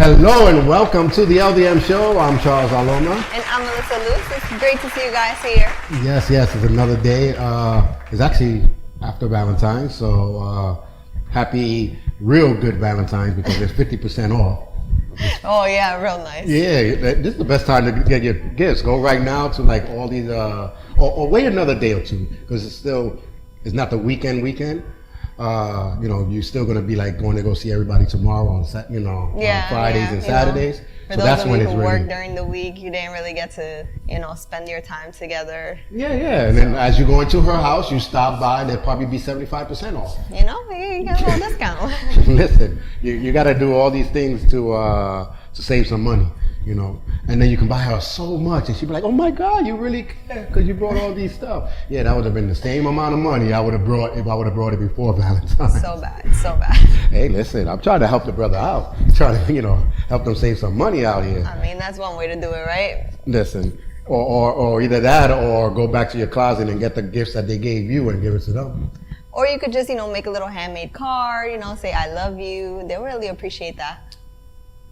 Hello and welcome to the LDM Show. I'm Charles Aloma. And I'm Melissa Luce. It's great to see you guys here. Yes, it's another day. It's actually after Valentine's, so happy, real good Valentine's because it's 50% off. Oh yeah, real nice. Yeah, this is the best time to get your gifts. Go right now to like all these, or wait another day or two because it's not the weekend. You're still gonna be like going to go see everybody tomorrow on Fridays and Saturdays. For so those of you who work during the week, you didn't really get to, spend your time together. Yeah. And then as you go into her house, you stop by, and there'll probably be 75% off. You get a little discount. Listen, you got to do all these things to save some money, and then you can buy her so much, and she'd be like, "Oh my God, you really care because you brought all these stuff." Yeah, that would have been the same amount of money I would have brought if I would have brought it before Valentine's. So bad. Hey, listen, I'm trying to help the brother out. I'm trying to, help them save some money out here. I mean, that's one way to do it, right? Listen, or either that, or go back to your closet and get the gifts that they gave you and give it to them. Or you could just, make a little handmade card. Say "I love you." They'll really appreciate that.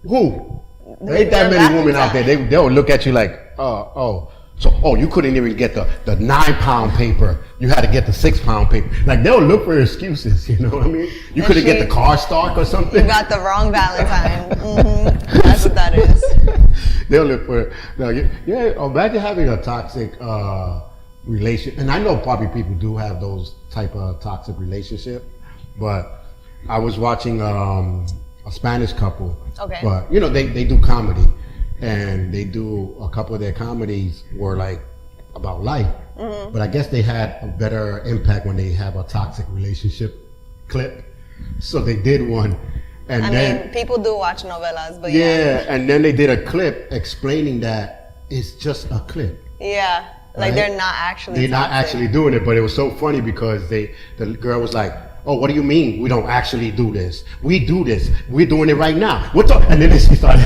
Who? There ain't that many women out there. They'll look at you like, you couldn't even get the 9-pound paper. You had to get the 6-pound paper. Like they'll look for excuses. You know what I mean? You couldn't get the car stock or something. You got the wrong Valentine. Mm-hmm. That's what that is. They'll look for imagine having a toxic relationship. And I know probably people do have those type of toxic relationship, but I was watching a Spanish couple. Okay. But they do comedy, and they do a couple of their comedies were like about life. Mm-hmm. But I guess they had a better impact when they have a toxic relationship clip. So they did one, and I mean, people do watch novelas, but and then they did a clip explaining that it's just a clip. Yeah. Like they're not actually doing it, but it was so funny because the girl was like, "Oh, what do you mean we don't actually do this? We do this. We're doing it right now. What's up?" And then she started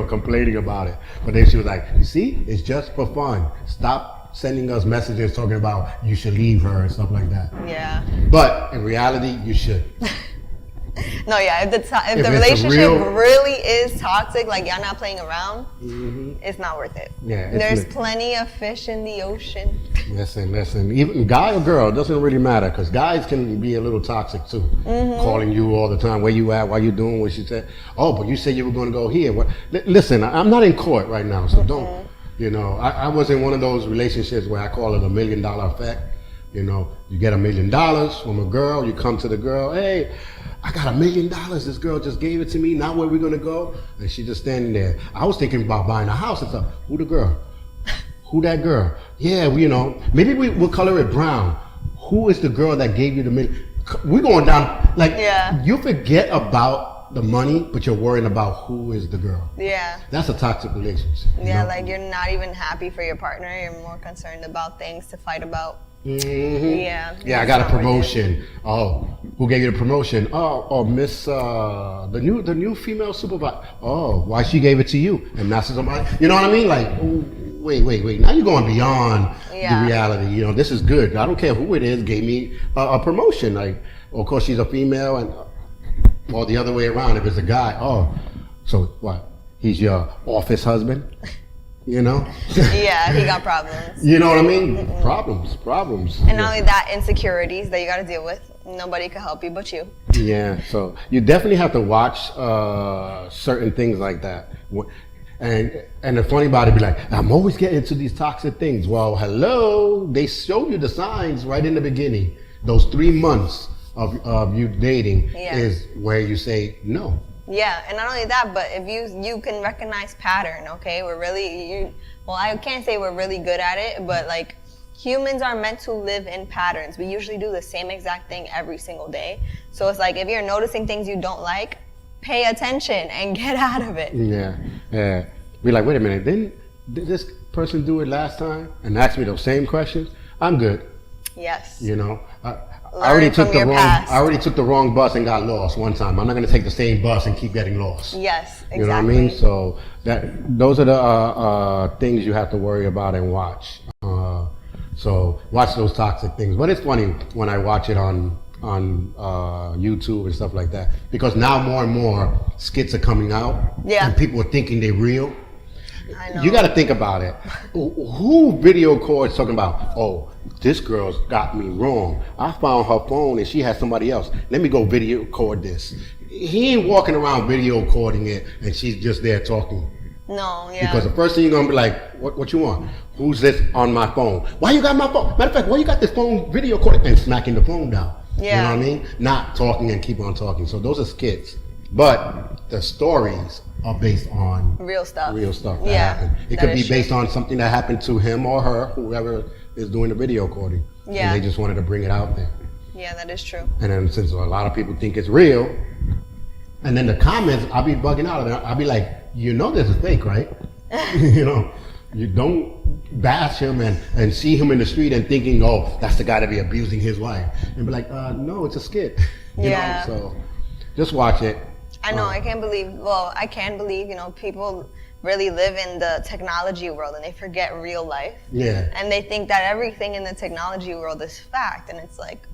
complaining about it. But then she was like, "You see, it's just for fun. Stop sending us messages talking about you should leave her and stuff like that." Yeah. But in reality, you should. No, yeah. If the relationship really is toxic, like y'all not playing around, it's not worth it. Yeah. There's plenty of fish in the ocean. Listen. Even guy or girl, it doesn't really matter because guys can be a little toxic too. Mm-hmm. Calling you all the time, where you at, what you doing, what she said. Oh, but you said you were going to go here. Listen, I'm not in court right now, so don't. I was in one of those relationships where I call it $1 million effect. You get $1 million from a girl, you come to the girl, "Hey, I got $1 million. This girl just gave it to me. Now where we gonna go?" And she just standing there. I was thinking about buying a house and stuff. Who the girl? Who that girl? Yeah, maybe we'll color it brown. Who is the girl that gave you the $1 million? We're going down you forget about the money, but you're worrying about who is the girl. Yeah. That's a toxic relationship. Yeah, like you're not even happy for your partner. You're more concerned about things to fight about. Mm-hmm. Yeah, I got a promotion. Oh, who gave you the promotion? Oh, Miss the new female supervisor. Oh, why she gave it to you and not to somebody? You know what I mean? Like, wait. Now you're going beyond the reality. This is good. I don't care who it is. Gave me a promotion. Like, of course she's a female, or the other way around. If it's a guy, so what? He's your office husband. Yeah, he got problems. You know what I mean? Mm-mm. Problems. And not only that, insecurities that you got to deal with. Nobody can help you but you. Yeah, so you definitely have to watch certain things like that. And the funny about it be like, I'm always getting into these toxic things. Well, hello, they show you the signs right in the beginning. Those 3 months of you dating is where you say no. Yeah, and not only that, but if you can recognize pattern, okay? I can't say we're really good at it, but like humans are meant to live in patterns. We usually do the same exact thing every single day. So it's like if you're noticing things you don't like, pay attention and get out of it. Yeah. Be like, wait a minute, did this person do it last time and ask me those same questions? I'm good. Yes. I already took the wrong bus and got lost one time. I'm not going to take the same bus and keep getting lost. Yes, exactly. You know what I mean? So those are the things you have to worry about and watch. So watch those toxic things. But it's funny when I watch it on on YouTube and stuff like that, because now more and more skits are coming out, and people are thinking they're real. I know. You got to think about it. Who video calls talking about, oh, this girl's got me wrong. I found her phone and she has somebody else. Let me go video record this. He ain't walking around video recording it and she's just there talking. No, yeah. Because the first thing you're gonna be like, what you want? Who's this on my phone? Why you got my phone? Matter of fact, why you got this phone video recording and smacking the phone down? Yeah. You know what I mean? Not talking and keep on talking. So those are skits. But the stories are based on real stuff. That happened. It could be based on something that happened to him or her, whoever is doing the video recording. Yeah. And they just wanted to bring it out there. Yeah, that is true. And then since a lot of people think it's real, and then the comments, I'll be bugging out of there. I'll be like, you know this is fake, right? You know, you don't bash him and see him in the street and thinking, oh, that's the guy to be abusing his wife. And be like, no, it's a skit. You know? So just watch it. I know, I can believe, you know, people really live in the technology world and they forget real life. Yeah. And they think that everything in the technology world is fact. And it's like,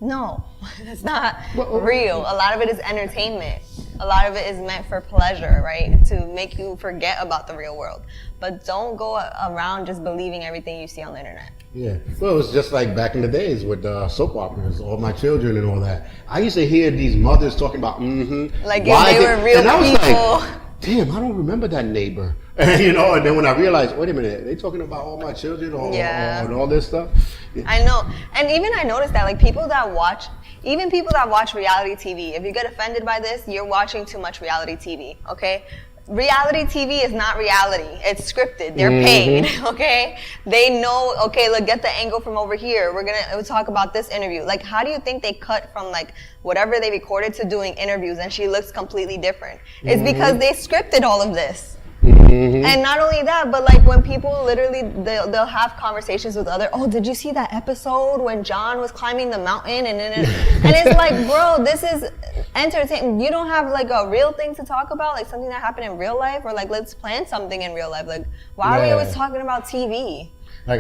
no, it's not real. A lot of it is entertainment. A lot of it is meant for pleasure, right? To make you forget about the real world. But don't go around just believing everything you see on the internet. Yeah. Well, it was just like back in the days with soap operas, All My Children and all that. I used to hear these mothers talking about, like if they were real people. Like, damn, I don't remember that neighbor. You know, and then when I realized, wait a minute, are they talking about All My Children or all this stuff? Yeah. I know. And even I noticed that, like, people that watch reality TV, if you get offended by this, you're watching too much reality TV, okay? Reality TV is not reality. It's scripted. They're paid, okay? They know, okay, look, get the angle from over here. We'll talk about this interview. Like, how do you think they cut from, like, whatever they recorded to doing interviews and she looks completely different? It's because they scripted all of this. And not only that, but like when people literally, they'll have conversations with oh, did you see that episode when John was climbing the mountain? And it's like, bro, this is entertainment. You don't have like a real thing to talk about, like something that happened in real life, or like let's plan something in real life. Like, why are we always talking about TV? Like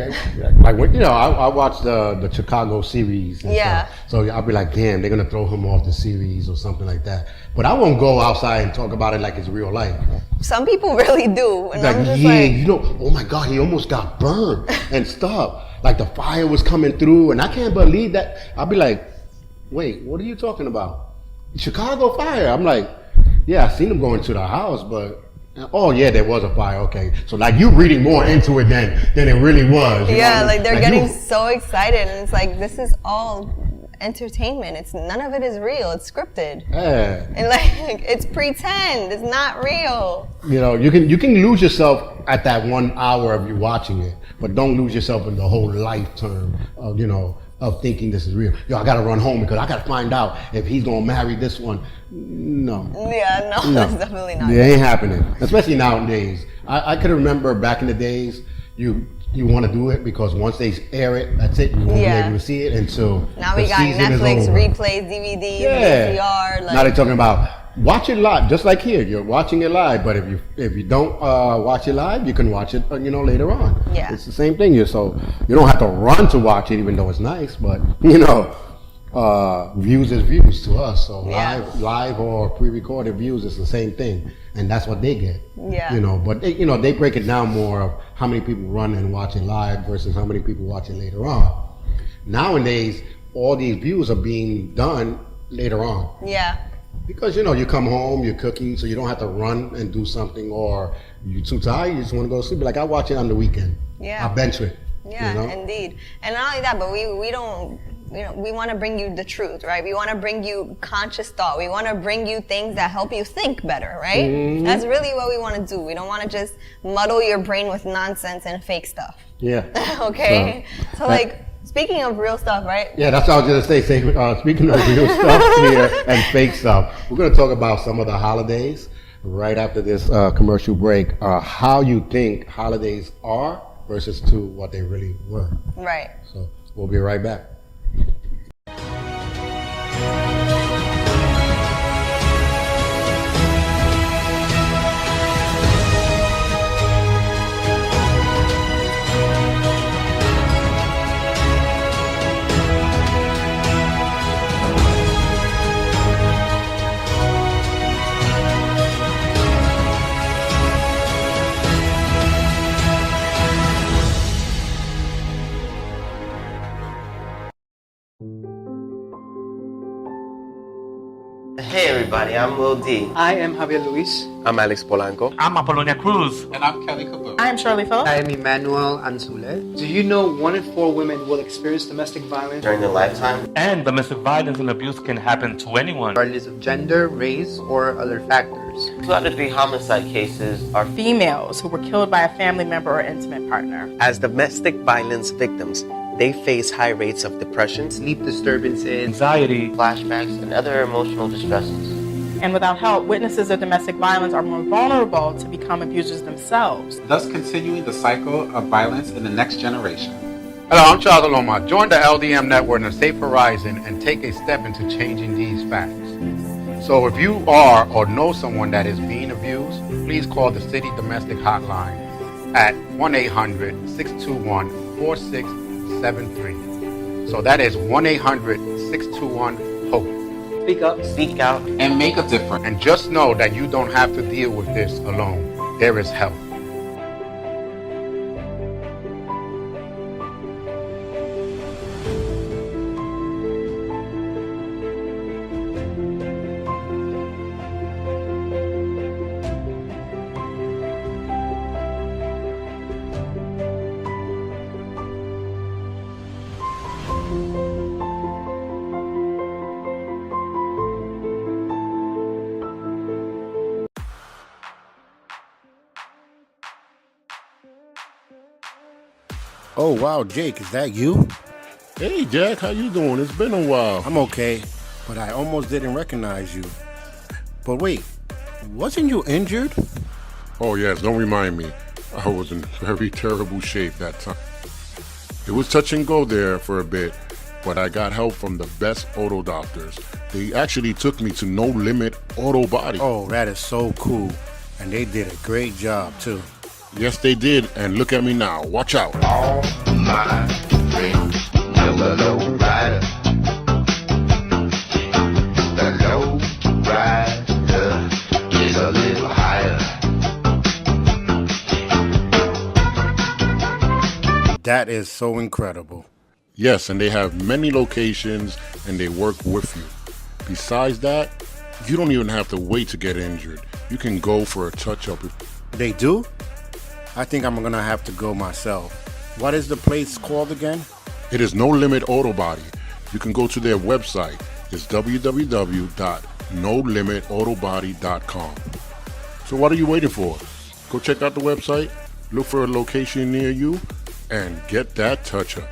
when, you know, I watched the Chicago series. And stuff. So I'll be like, damn, they're gonna throw him off the series or something like that. But I won't go outside and talk about it like it's real life. Some people really do. And like, I'm just you know, oh my God, he almost got burned and stuff. Like the fire was coming through, and I can't believe that. I'll be like, wait, what are you talking about? Chicago fire? I'm like, yeah, I seen him going to the house, but. Oh yeah, there was a fire. Okay, so like you reading more into it than it really was. Yeah, like they're getting so excited, and it's like this is all entertainment. It's none of it is real. It's scripted. Yeah. And like it's pretend. It's not real. You know, you can lose yourself at that 1 hour of you watching it, but don't lose yourself in the whole life term of of thinking this is real. Yo, I gotta run home because I gotta find out if he's gonna marry this one. No. Yeah, no, that's definitely not. It ain't happening. Especially nowadays. I could remember back in the days, you want to do it because once they air it, that's it. You won't be able to see it until now we got Netflix, replays, DVD, VCR. Like. Now they're talking about watch it live, just like here. You're watching it live, but if you don't watch it live, you can watch it later on. Yeah. It's the same thing. So you don't have to run to watch it, even though it's nice. But views is views to us. So live or pre-recorded views is the same thing, and that's what they get. Yeah. But they break it down more of how many people run and watch it live versus how many people watch it later on. Nowadays, all these views are being done later on. Yeah. Because you come home, you're cooking, so you don't have to run and do something, or you're too tired, you just want to go to sleep. Like I watch it on the weekend. Yeah. I bench it. Yeah, indeed. And not only that, but we don't. We want to bring you the truth, right? We want to bring you conscious thought. We want to bring you things that help you think better, right? Mm-hmm. That's really what we want to do. We don't want to just muddle your brain with nonsense and fake stuff. Yeah. Okay. So like, speaking of real stuff, right? Yeah, that's what I was going to say. Speaking of real stuff here and fake stuff, we're going to talk about some of the holidays right after this commercial break. How you think holidays are versus to what they really were. Right. So we'll be right back. everybody, I'm Lil D. I am Javier Luis. I'm Alex Polanco. I'm Apollonia Cruz. And I'm Kelly Kaboo. I'm Shirley Phillips. I am Emmanuel Anzule. Do you know 1 in 4 women will experience domestic violence During their lifetime. And domestic violence and abuse can happen to anyone, regardless of gender, race, or other factors? 2 out of 3 homicide cases are Females who were killed by a family member or intimate partner. As domestic violence victims, they face high rates of depression, Sleep disturbances, anxiety, flashbacks and other emotional distresses. And without help, witnesses of domestic violence are more vulnerable to become abusers themselves. thus continuing the cycle of violence in the next generation. Hello, I'm Charles Aloma. Join the LDM network in a safe horizon and take a step into changing these facts. So if you are or know someone that is being abused, please call the City Domestic Hotline at 1-800-621-4673. So that is 1-800-621-HOPE. speak up, Speak out. And make a difference. And just know that you don't have to deal with this alone. There is help. Oh wow, Jake, is that you? Hey Jack, how you doing? It's been a while. I'm okay, but I almost didn't recognize you. But wait, wasn't you injured? Oh yes, don't remind me. I was in very terrible shape that time. It was touch and go there for a bit, but I got help from the best auto doctors. They actually took me to No Limit Auto Body. Oh, that is so cool. And they did a great job too. Yes, they did, and look at me now. Watch out. All my friends know the low rider. The low rider is a little higher. That is so incredible. Yes, and they have many locations, and they work with you. Besides that, you don't even have to wait to get injured. You can go for a touch-up. They do? I think I'm gonna have to go myself. What is the place called again? It is No Limit Auto Body. You can go to their website. It's www.nolimitAutobody.com. So what are you waiting for? Go check out the website, look for a location near you, and get that touch-up.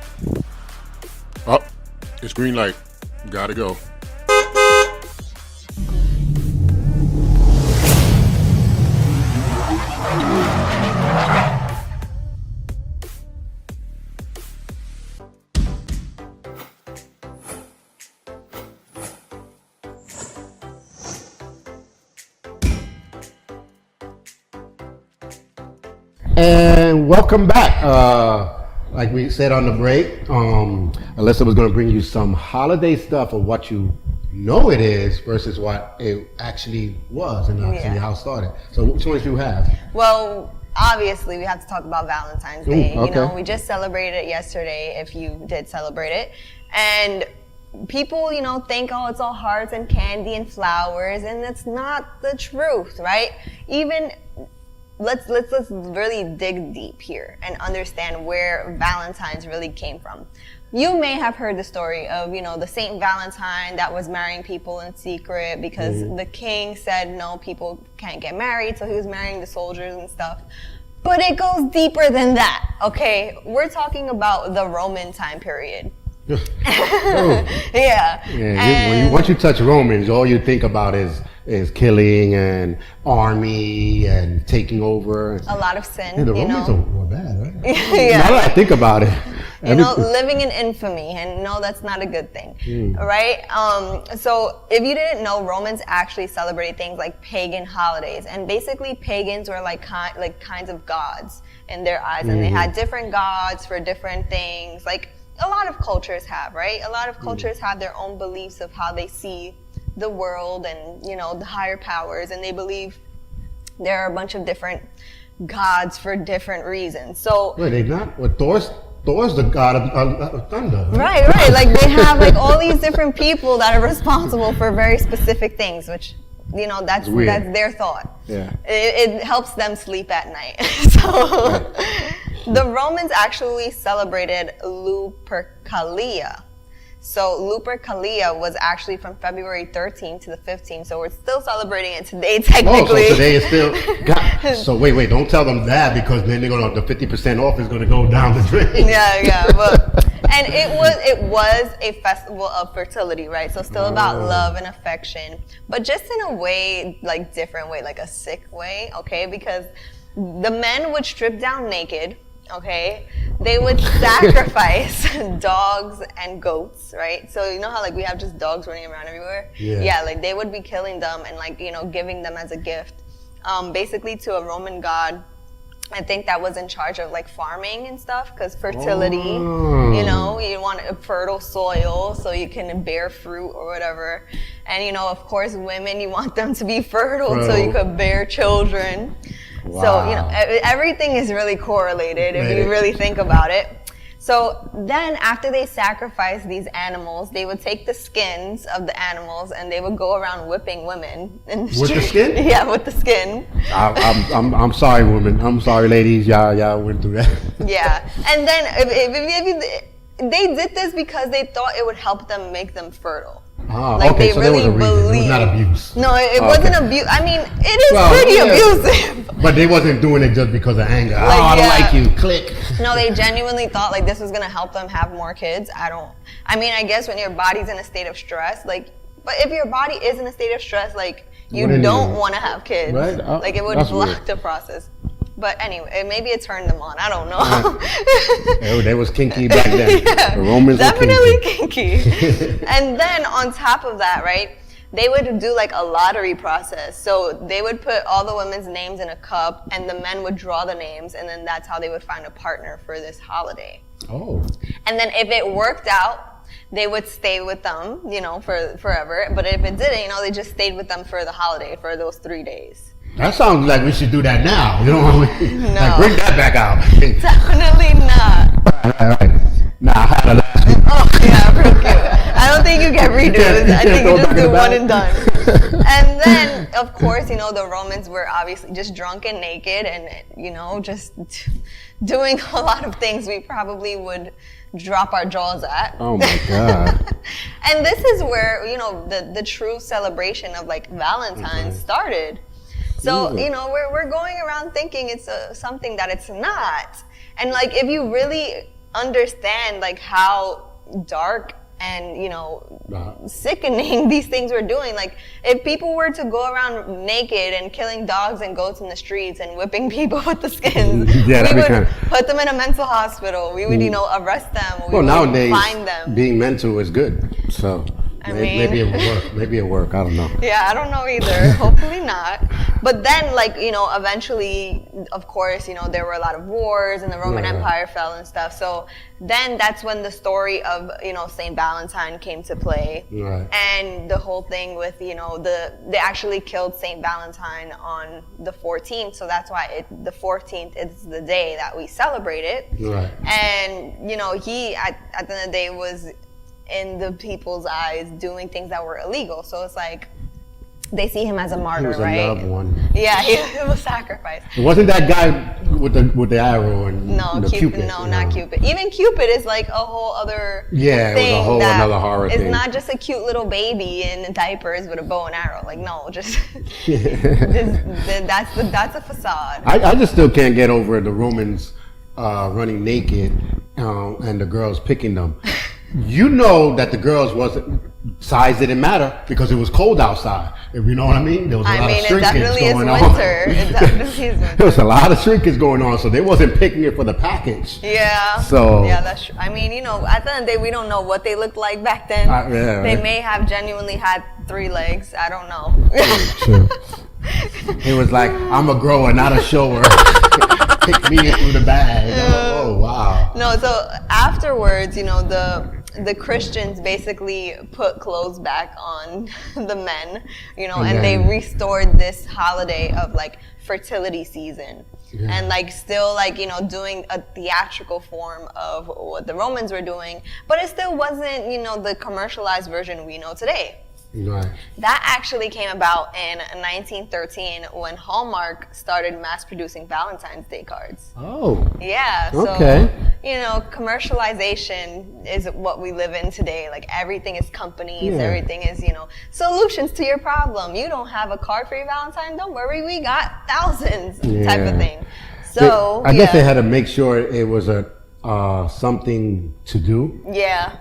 Oh, it's green light. Gotta go. And welcome back. Like we said on the break, Alyssa was going to bring you some holiday stuff of what you know it is versus what it actually was and actually how it started. So which ones do you have? Well, obviously we have to talk about Valentine's Day. okay. You know, we just celebrated it yesterday, if you did celebrate it. And people, you know, think, oh, it's all hearts and candy and flowers, and that's not the truth, right? Even let's really dig deep here and understand where Valentine's really came from. You may have heard the story of, you know, the Saint Valentine that was marrying people in secret because the king said no, people can't get married, so he was marrying the soldiers and stuff. But it goes deeper than that, okay? We're talking about the Roman time period. Yeah. Once you touch Romans, all you think about is killing and army and taking over. A lot of sin. Yeah, the you Romans know? were bad, right? Yeah. Now that I think about it. You know, living in infamy, and no, that's not a good thing, right? So if you didn't know, Romans actually celebrated things like pagan holidays, and basically pagans were like kinds of gods in their eyes, and they had different gods for different things, like a lot of cultures have, right? A lot of cultures have their own beliefs of how they see the world and, you know, the higher powers, and they believe there are a bunch of different gods for different reasons. So wait, they not? What, Thor's the god of thunder. Right. Like they have like all these different people that are responsible for very specific things, which that's their thought. Yeah. It helps them sleep at night. So the Romans actually celebrated Lupercalia. So Lupercalia was actually from February 13th to the 15th. So we're still celebrating it today, technically. Oh, so today is still. So wait, don't tell them that, because then they're gonna the 50% off is gonna go down the drain. Yeah, but and it was a festival of fertility, right? So still about love and affection, but just in a way, like different way, like a sick way, okay? Because the men would strip down naked. Okay, they would sacrifice dogs and goats, right? So you know how like we have just dogs running around everywhere? Yeah, like they would be killing them and like giving them as a gift, basically to a Roman god. I think that was in charge of like farming and stuff, because fertility, you want a fertile soil so you can bear fruit or whatever. And of course, women, you want them to be fertile so you could bear children. Wow. So, everything is really correlated if you really think about it. So then after they sacrificed these animals, they would take the skins of the animals and they would go around whipping women in the street. With the skin? Yeah, with the skin. I'm sorry, women. I'm sorry, ladies. Y'all went through that. Yeah. And then if they did this because they thought it would help them make them fertile. Like okay, so there was a reason. It was not abuse. No, it wasn't abuse. I mean, it is pretty abusive. But they wasn't doing it just because of anger. Like, I don't like you. Click. No, they genuinely thought like this was gonna help them have more kids. I guess when your body's in a state of stress, like, but if your body is in a state of stress, like you don't want to have kids. Right? Like it would block the process. But anyway, maybe it turned them on. I don't know. They was kinky back then. Yeah, the Romans definitely kinky. And then on top of that, right, they would do like a lottery process. So they would put all the women's names in a cup, and the men would draw the names, and then that's how they would find a partner for this holiday. Oh. And then if it worked out, they would stay with them, for forever. But if it didn't, they just stayed with them for the holiday, for those 3 days. That sounds like we should do that now. No. Like bring that back out. Definitely not. All right. Nah, I had a last one. Oh, yeah, real cute. I don't think you get redos. I think you just do one and done. And then, of course, the Romans were obviously just drunk and naked and, just doing a lot of things we probably would drop our jaws at. Oh my God. And this is where, the true celebration of like Valentine's started. So, we're going around thinking it's something that it's not. And like, if you really understand like how dark and, sickening these things were doing, like if people were to go around naked and killing dogs and goats in the streets and whipping people with the skins, we would put them in a mental hospital. We would, arrest them. We would nowadays, find them. Being mental is good. So maybe it will work. Maybe it work. I don't know. Yeah, I don't know either. Hopefully not. But then, like, eventually, of course, there were a lot of wars and the Roman Empire fell and stuff. So then that's when the story of, St. Valentine came to play. Right. And the whole thing with, they actually killed St. Valentine on the 14th. So that's why the 14th is the day that we celebrate it. Right. And, he, at the end of the day, was in the people's eyes doing things that were illegal. So it's like they see him as a martyr, right? He was a loved one. Yeah, he was sacrificed. It wasn't that guy with the arrow and Cupid. No, not Cupid. Even Cupid is like a whole other thing. It was a whole another horror thing. It's not just a cute little baby in diapers with a bow and arrow. Like, no, just that's a facade. I just still can't get over the Romans running naked and the girls picking them. That the girls size didn't matter because it was cold outside. If you know what I mean? There was a lot of shrinkage going on. It definitely is winter. There was a lot of shrinkage going on, so they wasn't picking it for the package. Yeah. So yeah, that's true. I mean, at the end of the day, we don't know what they looked like back then. They may have genuinely had 3 legs. I don't know. True. It was like, I'm a grower, not a shower. Pick me through the bag. Oh wow. No, so afterwards, the Christians basically put clothes back on the men, and they restored this holiday of like fertility season. and like still like, you know, doing a theatrical form of what the Romans were doing, but it still wasn't, you know, the commercialized version we know today. Right. That actually came about in 1913 when Hallmark started mass producing Valentine's Day cards. Oh. Yeah. Okay. So, you know, commercialization is what we live in today. Like everything is companies, everything is, you know, solutions to your problem. You don't have a card for your Valentine? Don't worry, we got thousands type of thing. So I guess they had to make sure it was a something to do. Yeah.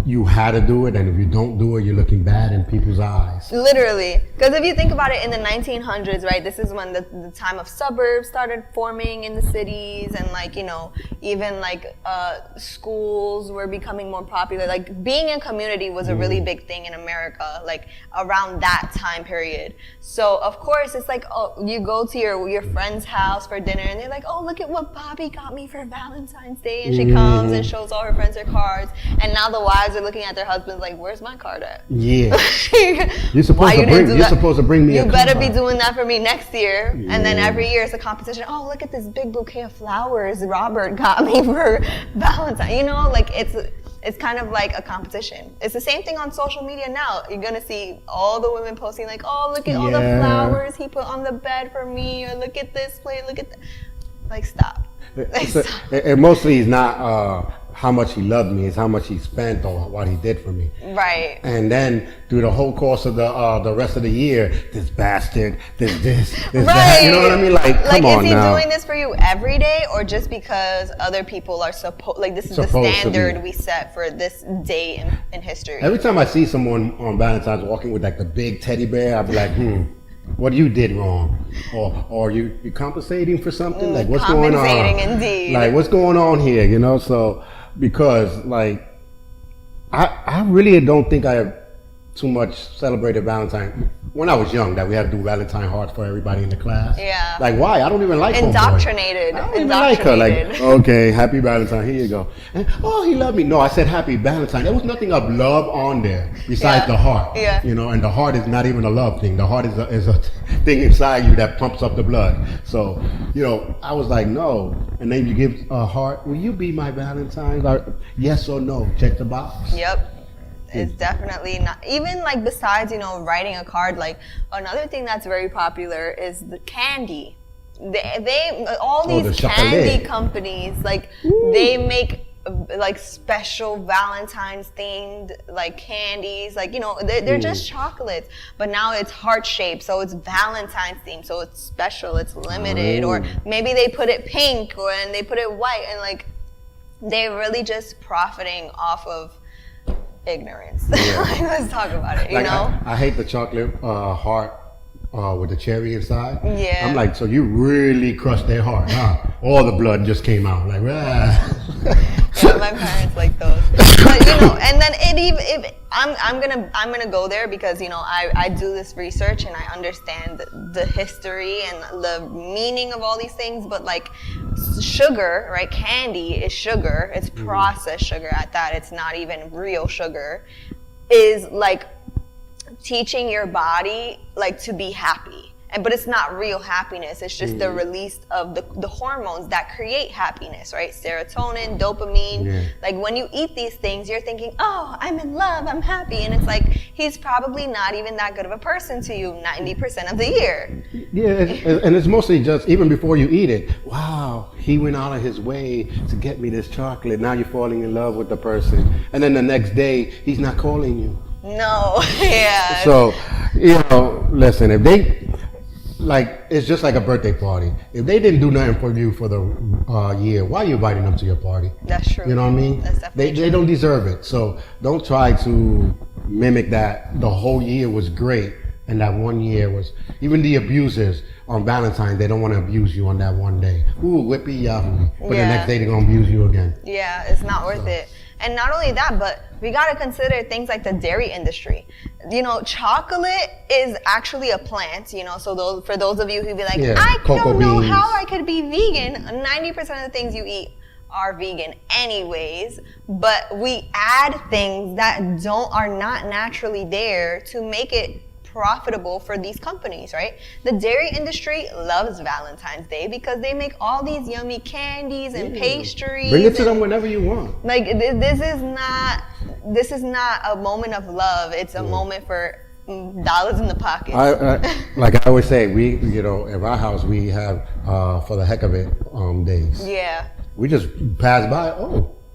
You had to do it, and if you don't do it, you're looking bad in people's eyes. Literally. Because if you think about it, in the 1900s, right, this is when the time of suburbs started forming in the cities, and like, you know, even like schools were becoming more popular. Like being in community was a really big thing in America, like around that time period. So of course it's like, oh, you go to your friend's house for dinner and they're like, oh, look at what Bobby got me for Valentine's Day, and she comes and shows all her friends her cards, and now the wives are looking at their husbands like, where's my card at? Yeah. You're supposed to bring me you a better card. be doing that for me next year. And then every year it's a competition. Oh, look at this big bouquet of flowers Robert got me for Valentine. You know, like it's kind of like a competition. It's the same thing on social media now. You're gonna see all the women posting like, oh, look at all the flowers he put on the bed for me, or look at this plate, look at that. Like, stop. It mostly is not how much he loved me, it's how much he spent or what he did for me. Right. And then through the whole course of the rest of the year, this bastard, this right. that. You know what I mean? Like, come on now. Is he doing this for you every day, or just because other people are supposed, like this is the standard we set for this day in history? Every time I see someone on Valentine's walking with like the big teddy bear, I'll be like, what you did wrong, or you compensating for something? Like, what's going on? Compensating, indeed. Like, what's going on here? You know, so because like I really don't think I have too much celebrated Valentine when I was young, that we had to do Valentine hearts for everybody in the class. Yeah. Like, why? I don't even like indoctrinated. I don't even like her. Like, okay, happy Valentine. Here you go. And, oh, he loved me. No, I said happy Valentine. There was nothing of love on there besides the heart. Yeah. You know, and the heart is not even a love thing. The heart is a thing inside you that pumps up the blood. So, you know, I was like, no. And then you give a heart. Will you be my Valentine? Yes or no? Check the box. Yep. It's definitely not, even like besides, you know, writing a card, like another thing that's very popular is the candy. They all these candy companies, like they make like special Valentine's themed like candies, like, you know, they're just chocolates, but now it's heart shaped, so it's Valentine's themed, so it's special, it's limited, or maybe they put it pink and they put it white, and like they're really just profiting off of ignorance. Like, let's talk about it, you know? I hate the chocolate heart with the cherry inside. Yeah. I'm like, so you really crushed their heart, huh? All the blood just came out. Like, yeah, my parents like those. But, you know, and then I'm gonna go there because, you know, I do this research and I understand the history and the meaning of all these things, but like sugar, right? Candy is sugar. It's processed sugar at that. It's not even real sugar. Is like teaching your body like to be happy. But it's not real happiness. It's just the release of the hormones that create happiness, right? Serotonin, dopamine. Yeah. Like when you eat these things, you're thinking, oh, I'm in love, I'm happy. And it's like, he's probably not even that good of a person to you 90% of the year. Yeah, and it's mostly just, even before you eat it, wow, he went out of his way to get me this chocolate. Now you're falling in love with the person. And then the next day, he's not calling you. No, yeah. So, you know, listen, if they... Like, it's just like a birthday party. If they didn't do nothing for you for the year, why are you inviting them to your party? That's true. You know what I mean? That's definitely true. They don't deserve it. So don't try to mimic that. The whole year was great, and that one year was... Even the abusers on Valentine's, they don't want to abuse you on that one day. Ooh, whippy yahoo. But the next day they're going to abuse you again. Yeah, it's not worth it. And not only that, but we got to consider things like the dairy industry. You know, chocolate is actually a plant, you know, so for those of you who be like, I don't know how I could be vegan. 90% of the things you eat are vegan anyways, but we add things that are not naturally there to make it profitable for these companies, right? The dairy industry loves Valentine's Day because they make all these yummy candies and pastries. Bring it to them whenever you want. Like this is not a moment of love. It's a moment for dollars in the pocket. Like I always say, we, at our house, we have, for the heck of it, days. Yeah. We just pass by,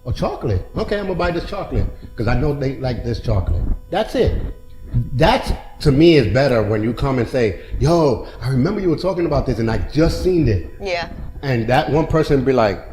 a chocolate. Okay, I'm gonna buy this chocolate because I know they like this chocolate. That's it. That, to me, is better when you come and say, yo, I remember you were talking about this and I just seen it. Yeah. And that one person be like,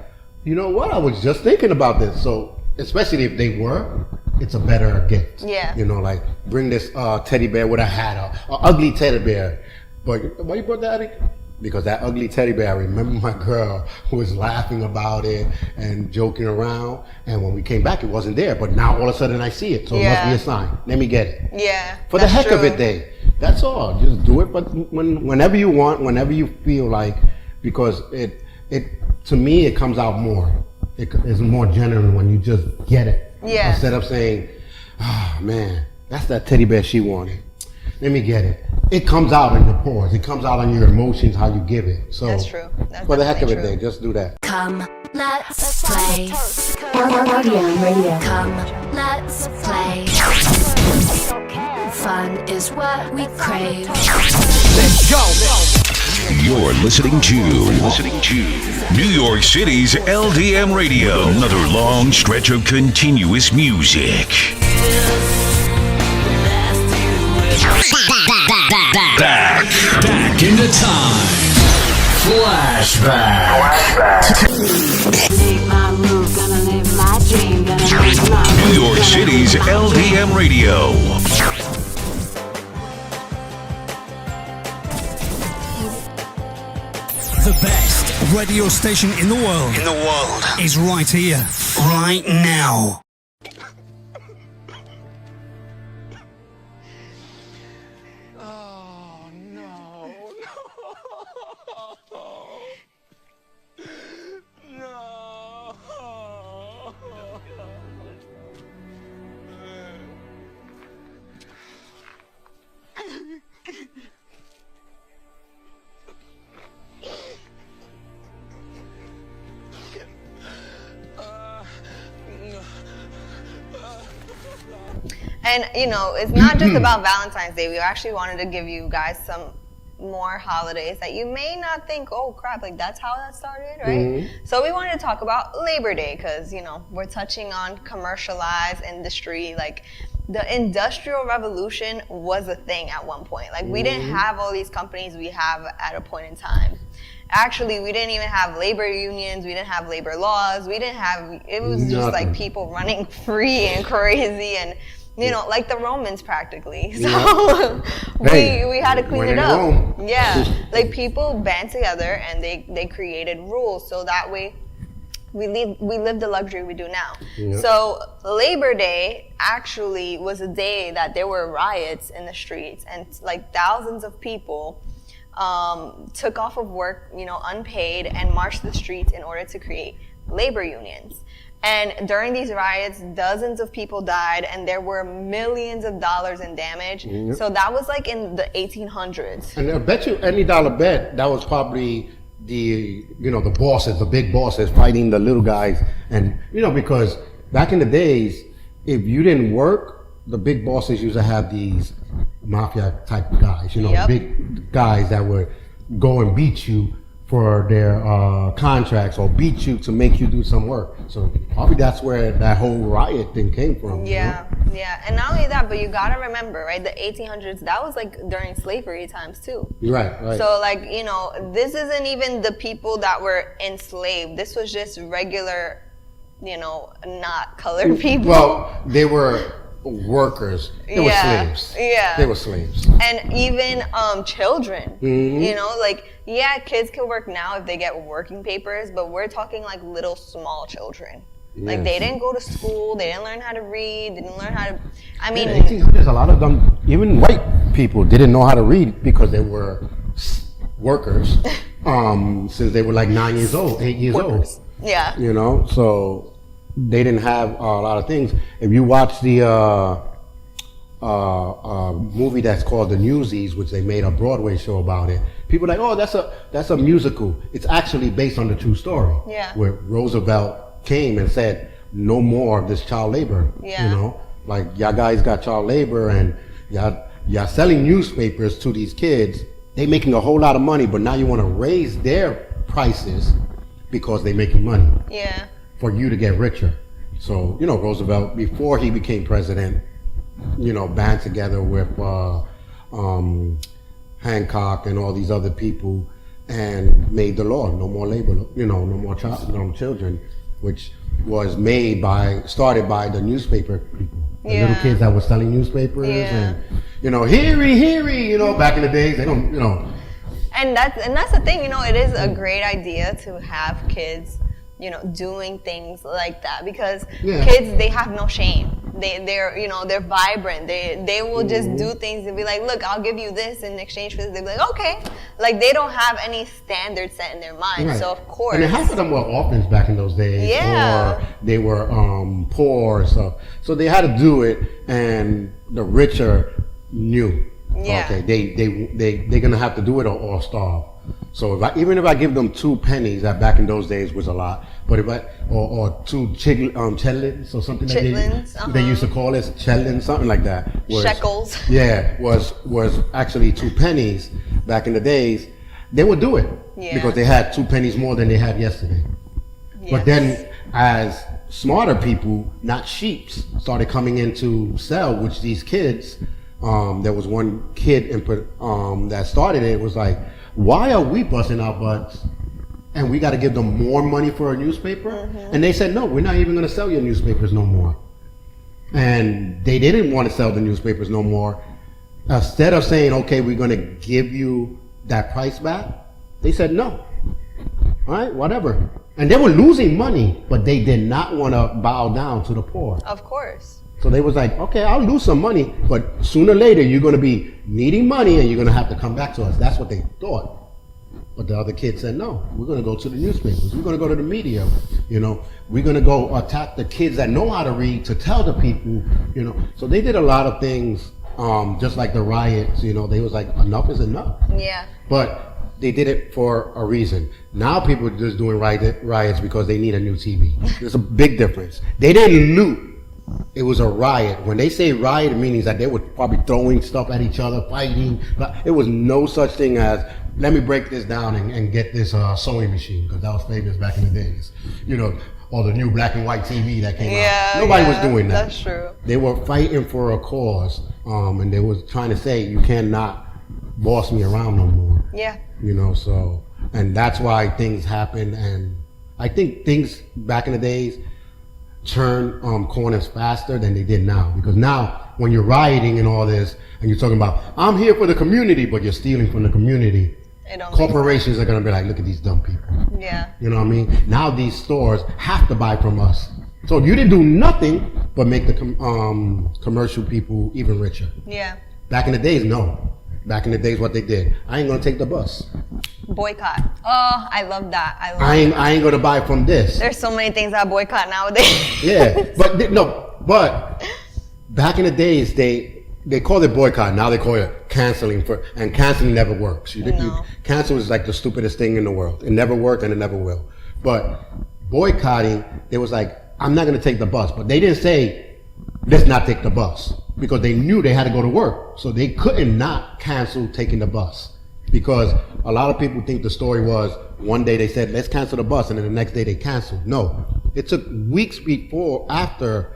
you know what, I was just thinking about this. So, especially if they were, it's a better gift. Yeah. Like, bring this teddy bear with a hat, or ugly teddy bear. But why you brought that? Because that ugly teddy bear, I remember my girl was laughing about it and joking around. And when we came back, it wasn't there. But now all of a sudden I see it. So it must be a sign. Let me get it. Yeah. For the heck of it day. That's all. Just do it. But whenever you want, whenever you feel like, because it to me, it comes out more. It's more genuine when you just get it. Yeah. Instead of saying, oh man, that's that teddy bear she wanted. Let me get it. It comes out in your pores. It comes out on your emotions, how you give it. So that's true. That's for the heck of it, true. day, just do that. Come, let's play. LDM Radio. Come, let's play. Fun is what we crave. Let's go. You're listening to New York City's LDM Radio. Another long stretch of continuous music. Back into time. Flashback. New York City's LDM Radio. The best radio station in the world is right here, right now. And it's not just about Valentine's Day. We actually wanted to give you guys some more holidays that you may not think, oh crap, like that's how that started, right? Mm-hmm. So we wanted to talk about Labor Day because we're touching on commercialized industry. Like the Industrial Revolution was a thing at one point. Like we didn't have all these companies we have at a point in time. Actually, we didn't even have labor unions. We didn't have labor laws. It was just like people running free and crazy and like the Romans practically. So we had to clean it up. Yeah, like people band together and they created rules so that way we live the luxury we do now. Yeah. So Labor Day actually was a day that there were riots in the streets and like thousands of people took off of work, unpaid, and marched the streets in order to create labor unions. And during these riots, dozens of people died, and there were millions of dollars in damage. Yep. So that was like in the 1800s. And I bet you any dollar bet that was probably the bosses, the big bosses fighting the little guys. And, because back in the days, if you didn't work, the big bosses used to have these mafia type guys, big guys that would go and beat you for their contracts or beat you to make you do some work. So probably that's where that whole riot thing came from. Yeah, yeah. And not only that, but you gotta remember, right, the 1800s, that was like during slavery times too. Right. So like, this isn't even the people that were enslaved. This was just regular, not colored people. Well, they were workers. They were slaves. Yeah. They were slaves. And even children, kids can work now if they get working papers, but we're talking like little small children. Yes. Like they didn't go to school, they didn't learn how to read, they didn't learn how to, in the 1800s, a lot of them, even white people, didn't know how to read because they were workers since they were like 8 years old. Yeah. So they didn't have a lot of things. If you watch the a movie that's called The Newsies, which they made a Broadway show about it. People are like, oh, that's a musical. It's actually based on the true story. Yeah. Where Roosevelt came and said, no more of this child labor. Yeah. You know, like y'all guys got child labor and y'all selling newspapers to these kids. They making a whole lot of money, but now you want to raise their prices because they making money. Yeah. For you to get richer. So, you know, Roosevelt, before he became president, you know, band together with Hancock and all these other people and made the law, no more labor, you know, no more children, which was started by the newspaper people. The little kids that were selling newspapers and, you know, heary, you know, back in the days, they don't, you know. And that's the thing, you know, it is a great idea to have kids, you know, doing things like that because kids, they have no shame. They're you know, they're vibrant. They will just do things and be like, look, I'll give you this in exchange for this. They'll be like, okay. Like they don't have any standards set in their mind. Right. So of course. And half of them were orphans back in those days. Yeah. Or they were poor or stuff. So they had to do it, and the richer knew. Yeah. Okay, they're gonna have to do it or starve. So even if I give them 2 pennies, that back in those days was a lot. But if or 2 chitlins or something like they used to call it chitlins, something like that. Shekels. Yeah, was actually 2 pennies back in the days. They would do it because they had 2 pennies more than they had yesterday. Yes. But then as smarter people, not sheeps, started coming in to sell, which these kids, there was one kid that started it, was like, why are we busting our butts and we got to give them more money for a newspaper? And they said, no, we're not even going to sell your newspapers no more. And they didn't want to sell the newspapers no more. Instead of saying, okay, we're going to give you that price back, they said no. All right, whatever. And they were losing money, but they did not want to bow down to the poor. Of course. So they was like, okay, I'll lose some money, but sooner or later you're going to be needing money and you're going to have to come back to us. That's what they thought. But the other kids said, no, we're going to go to the newspapers. We're going to go to the media. You know, we're going to go attack the kids that know how to read to tell the people, you know. So they did a lot of things, just like the riots, you know. They was like, enough is enough. Yeah. But they did it for a reason. Now people are just doing riots because they need a new TV. There's a big difference. They didn't loot. It was a riot. When they say riot, it means that they were probably throwing stuff at each other, fighting. But it was no such thing as, let me break this down and get this sewing machine, because that was famous back in the days. You know, or the new black and white TV that came out. Nobody was doing that. That's true. They were fighting for a cause, and they was trying to say, you cannot boss me around no more. Yeah. You know, so, and that's why things happen. And I think things back in the days turn corners faster than they did now, because now when you're rioting and all this and you're talking about, I'm here for the community, but you're stealing from the community, corporations are going to be like, look at these dumb people. Yeah. You know what I mean? Now these stores have to buy from us, so you didn't do nothing but make the commercial people even richer. Yeah. Back in the days, no. Back in the days, what they did, I ain't gonna take the bus. Boycott. Oh, I love that. I ain't gonna buy from this. There's so many things I boycott nowadays. Yeah, but back in the days, they called it boycott. Now they call it canceling, and canceling never works. Cancel is like the stupidest thing in the world. It never worked and it never will. But boycotting, it was like, I'm not gonna take the bus. But they didn't say, let's not take the bus, because they knew they had to go to work. So they couldn't not cancel taking the bus. Because a lot of people think the story was, one day they said, let's cancel the bus, and then the next day they canceled. No, it took weeks after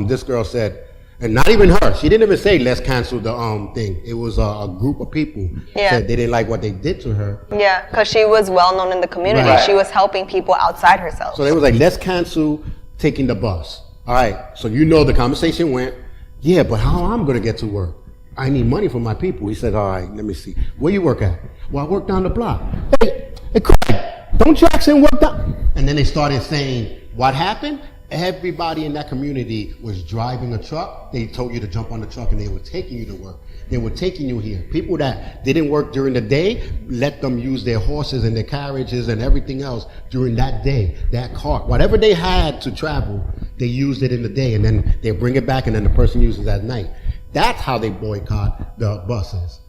this girl said, and not even her, she didn't even say, let's cancel the thing. It was a group of people said they didn't like what they did to her. Yeah, because she was well known in the community. Right. She was helping people outside herself. So they was like, let's cancel taking the bus. All right, so you know the conversation went, yeah, but how I'm going to get to work? I need money for my people. He said, all right, let me see. Where you work at? Well, I work down the block. Hey, Craig, don't Jackson work down? And then they started saying, what happened? Everybody in that community was driving a truck. They told you to jump on the truck and they were taking you to work. They were taking you here. People that didn't work during the day, let them use their horses and their carriages and everything else during that day, that cart. Whatever they had to travel, they used it in the day, and then they bring it back, and then the person uses it at night. That's how they boycott the buses.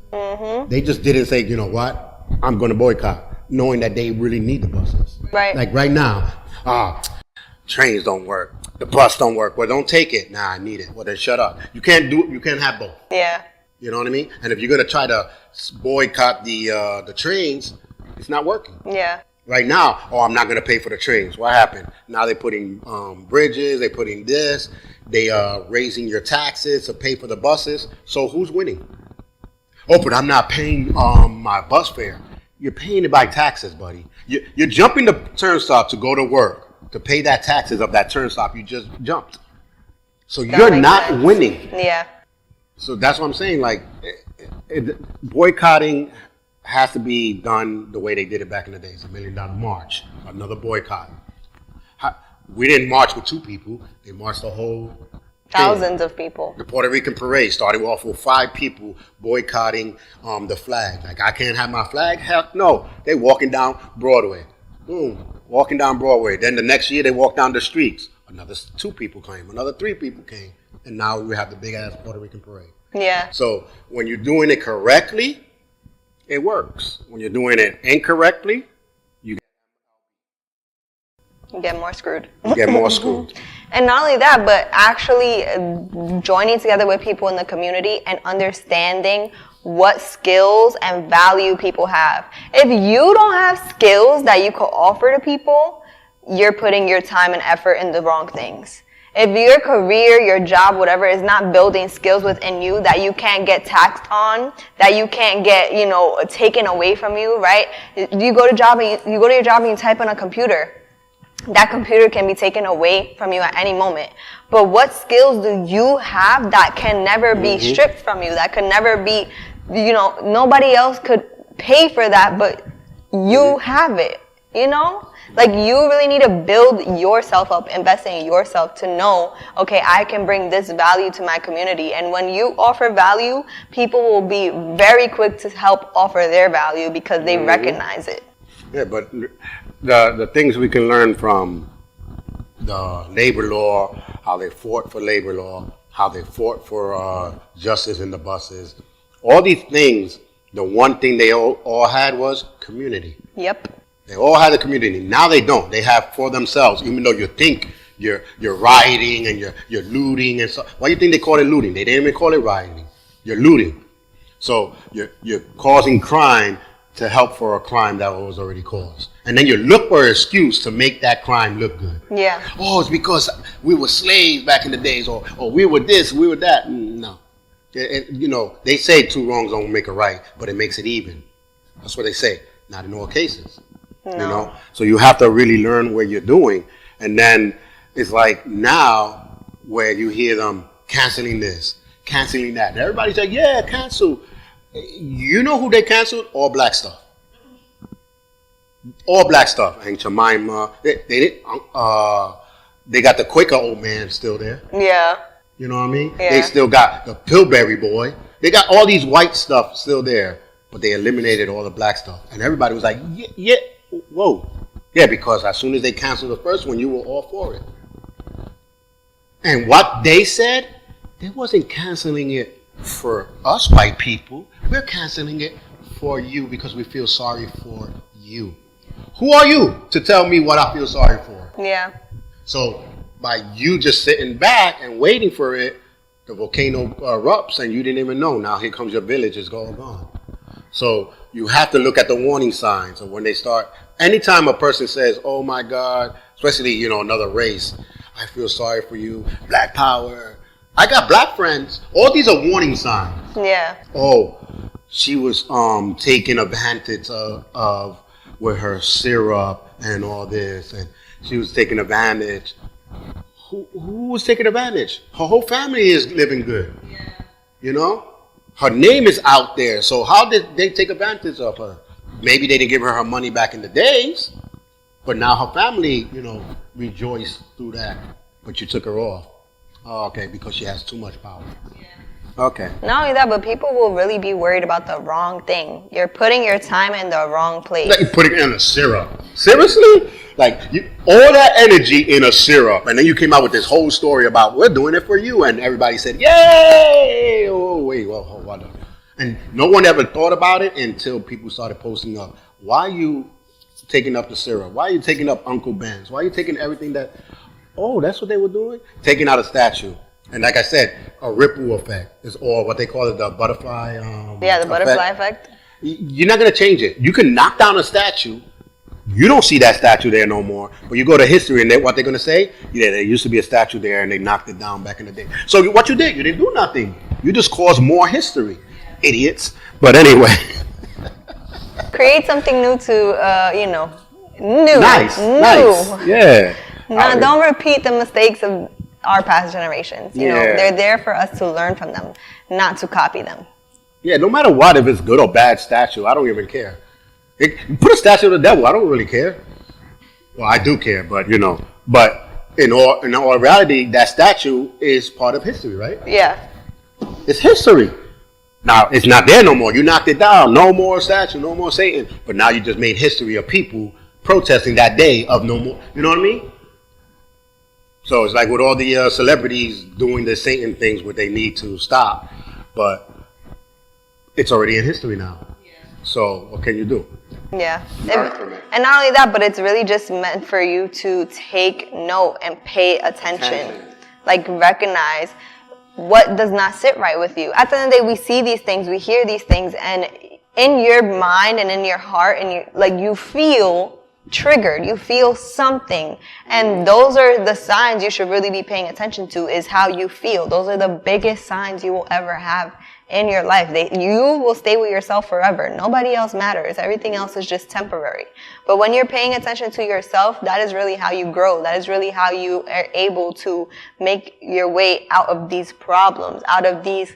They just didn't say, you know what, I'm going to boycott, knowing that they really need the buses. Right. Like right now, trains don't work, the bus don't work. Well, don't take it. Nah, I need it. Well, then shut up. You can't do it. You can't have both. Yeah. You know what I mean? And if you're going to try to boycott the trains, it's not working. Yeah. Right now, I'm not going to pay for the trains. What happened? Now they're putting bridges, they're putting this, they are raising your taxes to pay for the buses. So who's winning? Oh, but I'm not paying my bus fare. You're paying it by taxes, buddy. You're jumping the turnstile to go to work, to pay that taxes of that turnstile you just jumped. So you're not winning. Yeah. So that's what I'm saying. Like, boycotting has to be done the way they did it back in the days. $1 Million March, another boycott. We didn't march with 2 people. They marched the whole Thousands of people. The Puerto Rican parade started off with 5 people boycotting the flag. Like, I can't have my flag? Hell no. They walking down Broadway. Boom. Walking down Broadway. Then the next year they walked down the streets. Another 2 people came. Another 3 people came. And now we have the big ass Puerto Rican parade. Yeah. So when you're doing it correctly, it works. When you're doing it incorrectly, you get more screwed. Get more screwed. And not only that, but actually joining together with people in the community and understanding what skills and value people have. If you don't have skills that you could offer to people, you're putting your time and effort in the wrong things. If your career, your job, whatever, is not building skills within you that you can't get taxed on, that you can't get, taken away from you, right? You go to your job and you type on a computer. That computer can be taken away from you at any moment. But what skills do you have that can never be stripped from you, that could never be, nobody else could pay for that, but you have it, Like, you really need to build yourself up, invest in yourself to know, okay, I can bring this value to my community. And when you offer value, people will be very quick to help offer their value because they recognize it. Yeah, but the things we can learn from the labor law, how they fought for labor law, how they fought for justice in the buses, all these things, the one thing they all had was community. Yep. They all had a community. Now they don't. They have for themselves, even though you think you're rioting and you're looting and so. Why do you think they call it looting? They didn't even call it rioting. You're looting. So you're causing crime to help for a crime that was already caused. And then you look for an excuse to make that crime look good. Yeah. Oh, it's because we were slaves back in the days, or we were this, we were that. No. They say 2 wrongs don't make a right, but it makes it even. That's what they say. Not in all cases. No. So you have to really learn what you're doing. And then it's like now where you hear them canceling this, canceling that. Everybody's like, yeah, cancel. You know who they canceled? All black stuff. All black stuff. Aunt Jemima. They got the Quaker old man still there. Yeah. You know what I mean? Yeah. They still got the Pillsbury boy. They got all these white stuff still there, but they eliminated all the black stuff. And everybody was like, yeah, whoa. Yeah, because as soon as they canceled the first one, you were all for it. And what they said, they wasn't canceling it for us white people. We're canceling it for you because we feel sorry for you. Who are you to tell me what I feel sorry for? Yeah. So by you just sitting back and waiting for it, the volcano erupts and you didn't even know. Now here comes your village, it's all gone. So you have to look at the warning signs. And when they start, anytime a person says, oh my God, especially, another race, I feel sorry for you, black power. I got black friends. All these are warning signs. Yeah. Oh, she was taking advantage of with her syrup and all this, and she was taking advantage. Who was taking advantage? Her whole family is living good. Yeah. Her name is out there, so how did they take advantage of her? Maybe they didn't give her money back in the days, but now her family, rejoiced through that. But you took her off. Oh, okay, because she has too much power. Yeah. Okay. Not only that, but people will really be worried about the wrong thing. You're putting your time in the wrong place. Like you put it in a syrup. Seriously? Like all that energy in a syrup, and then you came out with this whole story about we're doing it for you, and everybody said, "Yay!" Oh wait, well, hold on. And no one ever thought about it until people started posting up. Why are you taking up the syrup? Why are you taking up Uncle Ben's? Why are you taking everything that? Oh, that's what they were doing? Taking out a statue. And like I said, a ripple effect is all what they call it, the butterfly. The butterfly effect. You're not gonna change it. You can knock down a statue. You don't see that statue there no more. But you go to history and what they're going to say? Yeah, there used to be a statue there and they knocked it down back in the day. So what you did, you didn't do nothing. You just caused more history. Idiots. But anyway. Create something new to, new. Nice. Yeah. No, don't repeat the mistakes of our past generations. You know, they're there for us to learn from them, not to copy them. Yeah, no matter what, if it's good or bad statue, I don't even care. Put a statue of the devil. I don't really care. Well, I do care, but But in all reality, that statue is part of history, right? Yeah. It's history. Now it's not there no more. You knocked it down. No more statue. No more Satan. But now you just made history of people protesting that day of no more. You know what I mean? So it's like with all the celebrities doing the Satan things, what they need to stop, but it's already in history now. So what can you do? Yeah. And not only that, but it's really just meant for you to take note and pay attention. Like recognize what does not sit right with you. At the end of the day, we see these things, we hear these things, and in your mind and in your heart, and you feel triggered, you feel something, and those are the signs you should really be paying attention to, is how you feel. Those are the biggest signs you will ever have in your life. You will stay with yourself forever. Nobody else matters. Everything else is just temporary. But when you're paying attention to yourself, that is really how you grow. That is really how you are able to make your way out of these problems, out of these,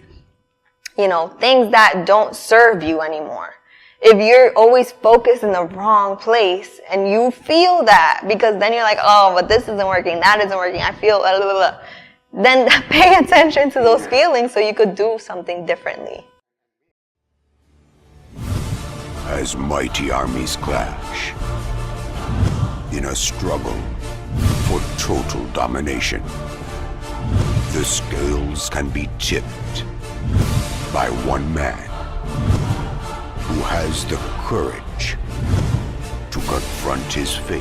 things that don't serve you anymore. If you're always focused in the wrong place and you feel that, because then you're like, oh, but this isn't working, that isn't working, I feel blah, blah, blah. Then pay attention to those feelings so you could do something differently. As mighty armies clash in a struggle for total domination, the scales can be tipped by one man who has the courage to confront his fate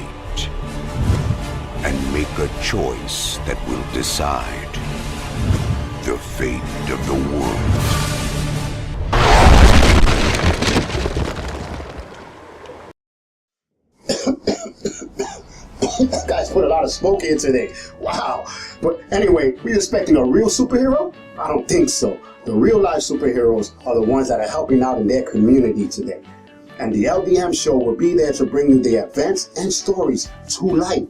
and make a choice that will decide the fate of the world. Guys put a lot of smoke in today. Wow. But anyway, we expecting a real superhero? I don't think so. The real life superheroes are the ones that are helping out in their community today. And the LDM Show will be there to bring you the events and stories to life.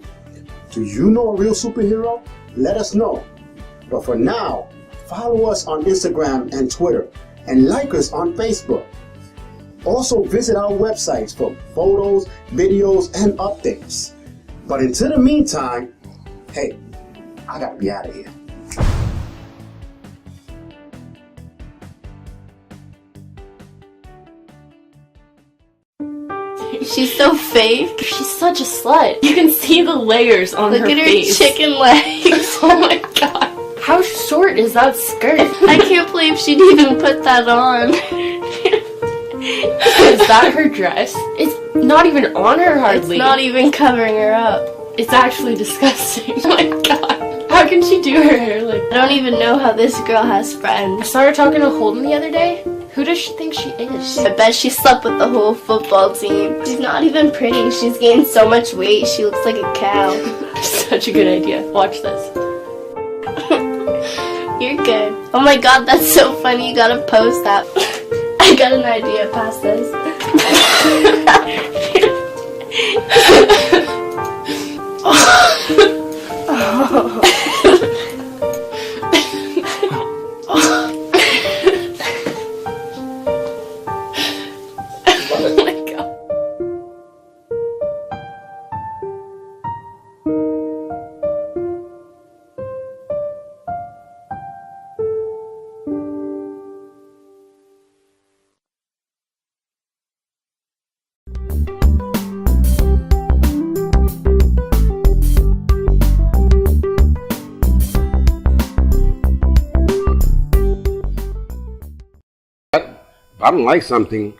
Do you know a real superhero? Let us know. But for now, follow us on Instagram and Twitter, and like us on Facebook. Also visit our websites for photos, videos, and updates. But until the meantime, hey, I gotta be out of here. She's so fake. She's such a slut. You can see the layers on her face. Look at her chicken legs. Oh my god. How short is that skirt? I can't believe she'd even put that on. Is that her dress? It's not even on her hardly. It's not even covering her up. It's actually disgusting. Oh my god. How can she do her hair like that? I don't even know how this girl has friends. I saw her talking to Holden the other day. Who does she think she is? I bet she slept with the whole football team. She's not even pretty. She's gained so much weight. She looks like a cow. Such a good idea. Watch this. You're good. Oh my god, that's so funny. You gotta post that. I got an idea past this. If I don't like something,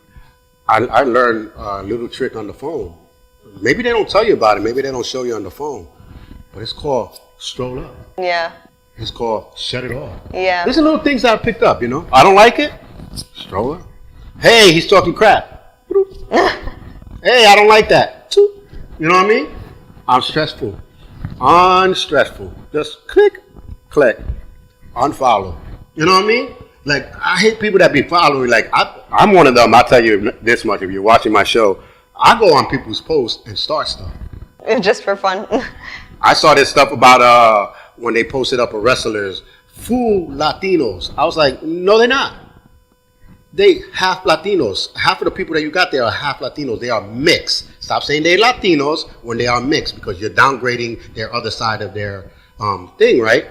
I learned a little trick on the phone. Maybe they don't tell you about it. Maybe they don't show you on the phone. But it's called stroll up. Yeah. It's called shut it off. Yeah. These are little things I've picked up, you know. I don't like it. Stroll up. Hey, he's talking crap. Hey, I don't like that. You know what I mean? I'm stressful. Unstressful. Just click, unfollow. You know what I mean? Like, I hate people that be following. Like, I'm one of them. I'll tell you this much. If you're watching my show, I go on people's posts and start stuff. Just for fun. I saw this stuff about when they posted up a wrestlers, full Latinos. I was like, no, they're not. They half Latinos. Half of the people that you got there are half Latinos. They are mixed. Stop saying they're Latinos when they are mixed, because you're downgrading their other side of their thing, right?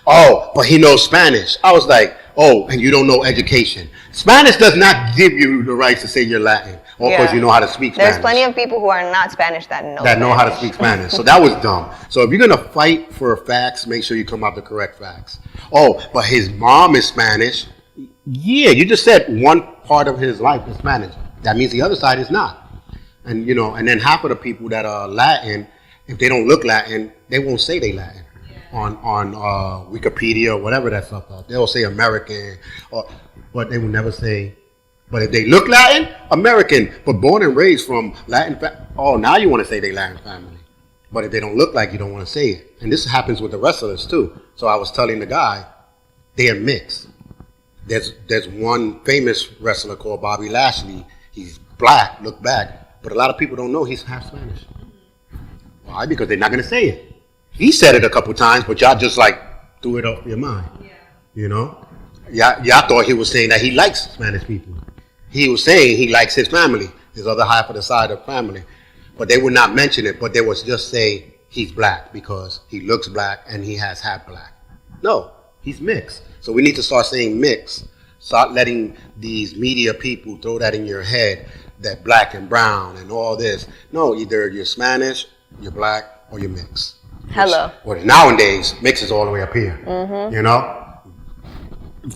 Oh, but he knows Spanish. I was like, oh, and you don't know education. Spanish does not give you the right to say you're Latin, or because you know how to speak Spanish. There's plenty of people who are not Spanish that know how to speak Spanish. So that was dumb. So if you're going to fight for facts, make sure you come out the correct facts. Oh, but his mom is Spanish. Yeah, you just said one part of his life is Spanish. That means the other side is not. And, you know, and then half of the people that are Latin, if they don't look Latin, they won't say they Latin. On Wikipedia or whatever that stuff is. They'll say American, but they will never say. But if they look Latin, American, but born and raised from Latin, now you want to say they Latin family. But if they don't look like, you don't want to say it. And this happens with the wrestlers too. So I was telling the guy, they are mixed. There's one famous wrestler called Bobby Lashley. He's black, look back, but a lot of people don't know he's half Spanish. Why? Because they're not going to say it. He said it a couple times, but y'all just like threw it off your mind. Yeah. You know? Y'all thought he was saying that he likes Spanish people. He was saying he likes his family, his other half of the side of the family. But they would not mention it, but they would just say he's black because he looks black and he has half black. No, he's mixed. So we need to start saying mix. Start letting these media people throw that in your head, that black and brown and all this. No, either you're Spanish, you're black, or you're mixed. Hello. Well, nowadays, mix is all the way up here. Mm-hmm. You know?